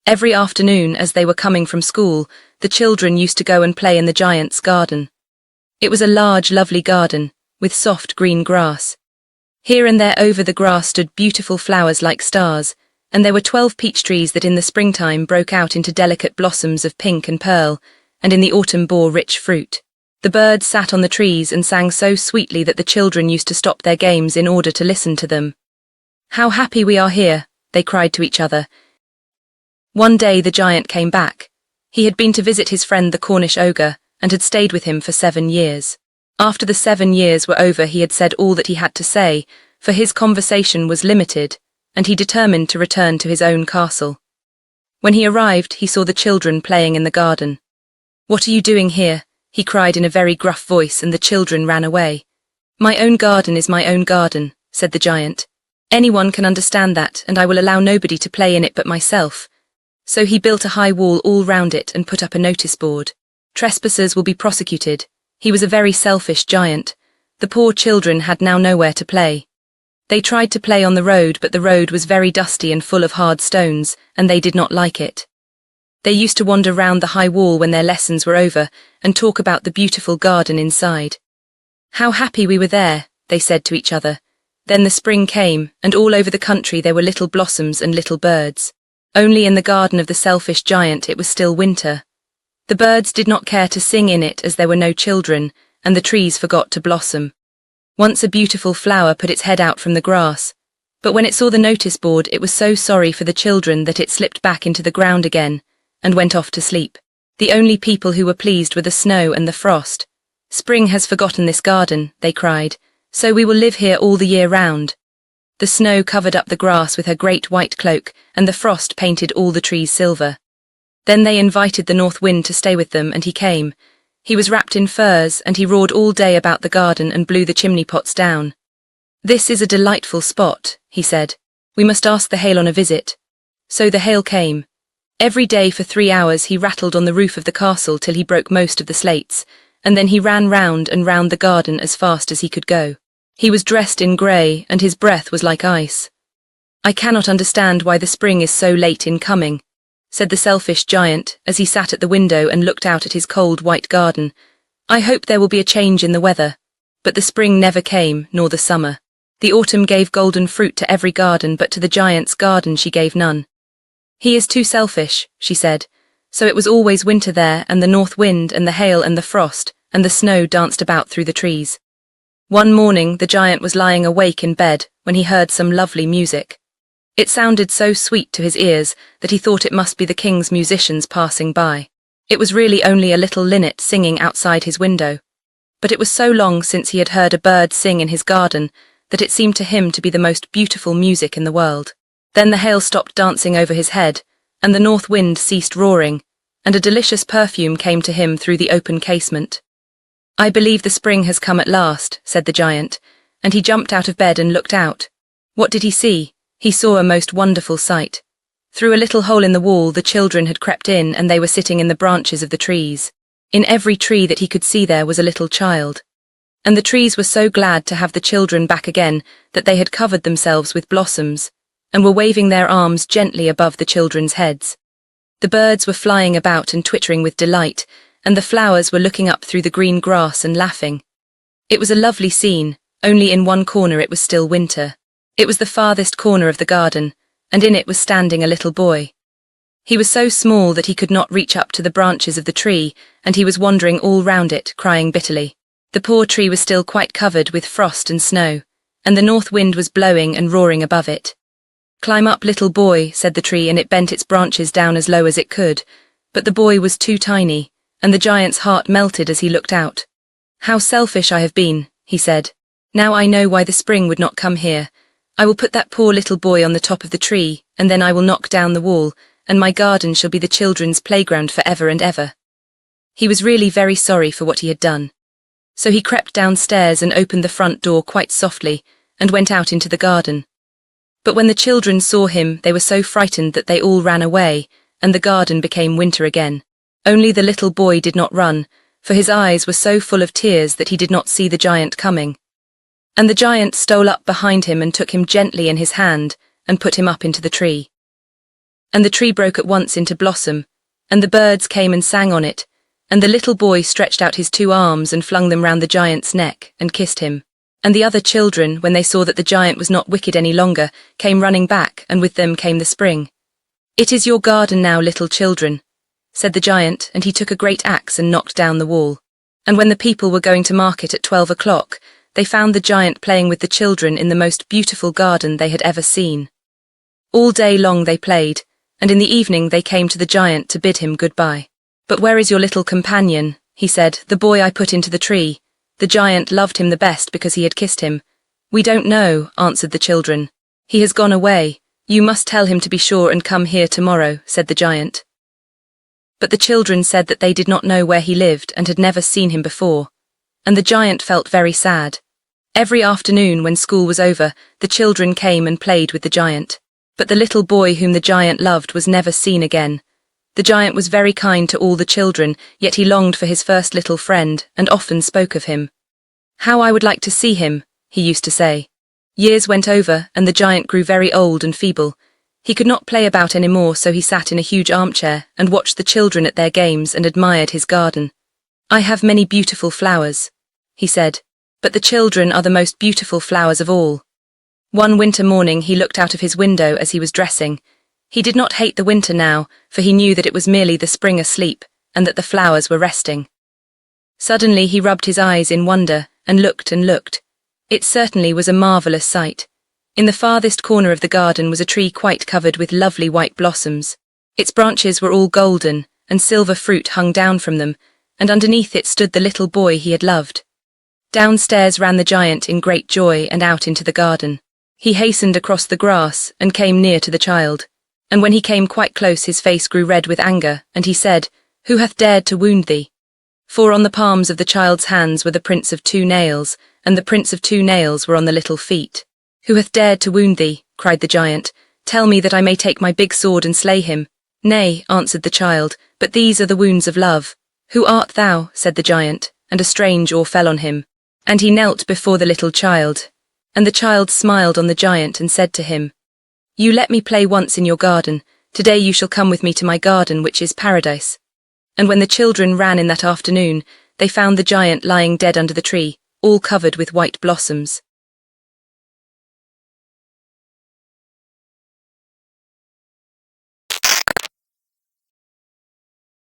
Every afternoon, as they were coming from school, the children used to go and play in the giant's garden. It was a large, lovely garden, with soft green grass. Here and there over the grass stood beautiful flowers like stars, and there were 12 peach trees that in the springtime broke out into delicate blossoms of pink and pearl, and in the autumn bore rich fruit. The birds sat on the trees and sang so sweetly that the children used to stop their games in order to listen to them. "How happy we are here," they cried to each other. One day the giant came back. He had been to visit his friend the Cornish ogre, and had stayed with him for 7 years. After the 7 years were over, he had said all that he had to say, for his conversation was limited, and he determined to return to his own castle. When he arrived, he saw the children playing in the garden. "What are you doing here?" he cried in a very gruff voice, and the children ran away. "My own garden is my own garden," said the giant. "Anyone can understand that, and I will allow nobody to play in it but myself." So he built a high wall all round it and put up a notice board. "Trespassers will be prosecuted." He was a very selfish giant. The poor children had now nowhere to play. They tried to play on the road, but the road was very dusty and full of hard stones, and they did not like it. They used to wander round the high wall when their lessons were over, and talk about the beautiful garden inside. "How happy we were there," they said to each other. Then the spring came, and all over the country there were little blossoms and little birds. Only in the garden of the selfish giant it was still winter. The birds did not care to sing in it as there were no children, and the trees forgot to blossom. Once a beautiful flower put its head out from the grass, but when it saw the notice board it was so sorry for the children that it slipped back into the ground again, and went off to sleep. The only people who were pleased were the snow and the frost. "Spring has forgotten this garden," they cried, "so we will live here all the year round." The snow covered up the grass with her great white cloak, and the frost painted all the trees silver. Then they invited the north wind to stay with them, and he came. He was wrapped in furs, and he roared all day about the garden and blew the chimney pots down. "This is a delightful spot," he said. "We must ask the hail on a visit." So the hail came. Every day for 3 hours he rattled on the roof of the castle till he broke most of the slates, and then he ran round and round the garden as fast as he could go. He was dressed in grey, and his breath was like ice. "I cannot understand why the spring is so late in coming," said the selfish giant as he sat at the window and looked out at his cold white garden. "I hope there will be a change in the weather." But the spring never came, nor the summer. The autumn gave golden fruit to every garden, but to the giant's garden she gave none. "He is too selfish," she said. So it was always winter there, and the north wind and the hail and the frost and the snow danced about through the trees. One morning the giant was lying awake in bed when he heard some lovely music. It sounded so sweet to his ears that he thought it must be the king's musicians passing by. It was really only a little linnet singing outside his window. But it was so long since he had heard a bird sing in his garden that it seemed to him to be the most beautiful music in the world. Then the hail stopped dancing over his head, and the north wind ceased roaring, and a delicious perfume came to him through the open casement. "I believe the spring has come at last," said the giant, and he jumped out of bed and looked out. What did he see? He saw a most wonderful sight. Through a little hole in the wall the children had crept in, and they were sitting in the branches of the trees. In every tree that he could see there was a little child. And the trees were so glad to have the children back again that they had covered themselves with blossoms, and were waving their arms gently above the children's heads. The birds were flying about and twittering with delight, and the flowers were looking up through the green grass and laughing. It was a lovely scene, only in one corner it was still winter. It was the farthest corner of the garden, and in it was standing a little boy. He was so small that he could not reach up to the branches of the tree, and he was wandering all round it, crying bitterly. The poor tree was still quite covered with frost and snow, and the north wind was blowing and roaring above it. "Climb up, little boy," said the tree, and it bent its branches down as low as it could. But the boy was too tiny, and the giant's heart melted as he looked out. "How selfish I have been," he said. "Now I know why the spring would not come here. I will put that poor little boy on the top of the tree, and then I will knock down the wall, and my garden shall be the children's playground for ever and ever." He was really very sorry for what he had done. So he crept downstairs and opened the front door quite softly, and went out into the garden. But when the children saw him, they were so frightened that they all ran away, and the garden became winter again. Only the little boy did not run, for his eyes were so full of tears that he did not see the giant coming. And the giant stole up behind him and took him gently in his hand, and put him up into the tree. and the tree broke at once into blossom, and the birds came and sang on it, and the little boy stretched out his 2 arms and flung them round the giant's neck and kissed him. And the other children, when they saw that the giant was not wicked any longer, came running back, and with them came the spring. "It is your garden now, little children," said the giant, and he took a great axe and knocked down the wall. And when the people were going to market at 12 o'clock, they found the giant playing with the children in the most beautiful garden they had ever seen. All day long they played, and in the evening they came to the giant to bid him goodbye. "But where is your little companion?" he said, "the boy I put into the tree. The giant loved him the best because he had kissed him." "We don't know," answered the children. "He has gone away. You must tell him to be sure and come here tomorrow," said the giant. But the children said that they did not know where he lived and had never seen him before, and the giant felt very sad. Every afternoon when school was over, the children came and played with the giant. But the little boy whom the giant loved was never seen again. The giant was very kind to all the children, yet he longed for his first little friend and often spoke of him. "How I would like to see him," he used to say. Years went over, and the giant grew very old and feeble. He could not play about any more, so he sat in a huge armchair and watched the children at their games and admired his garden. "I have many beautiful flowers," he said, "but the children are the most beautiful flowers of all." One winter morning he looked out of his window as he was dressing. He did not hate the winter now, for he knew that it was merely the spring asleep, and that the flowers were resting. Suddenly he rubbed his eyes in wonder, and looked and looked. It certainly was a marvellous sight. In the farthest corner of the garden was a tree quite covered with lovely white blossoms. Its branches were all golden, and silver fruit hung down from them, and underneath it stood the little boy he had loved. Downstairs ran the giant in great joy and out into the garden. He hastened across the grass and came near to the child. And when he came quite close his face grew red with anger, and he said, "Who hath dared to wound thee?" For on the palms of the child's hands were the prints of 2 nails, and the prints of 2 nails were on the little feet. "Who hath dared to wound thee?" cried the giant. "Tell me that I may take my big sword and slay him." "Nay," answered the child, "but these are the wounds of love." "Who art thou?" said the giant, and a strange awe fell on him. And he knelt before the little child, and the child smiled on the giant and said to him, "You let me play once in your garden. Today you shall come with me to my garden, which is paradise." And when the children ran in that afternoon, they found the giant lying dead under the tree, all covered with white blossoms.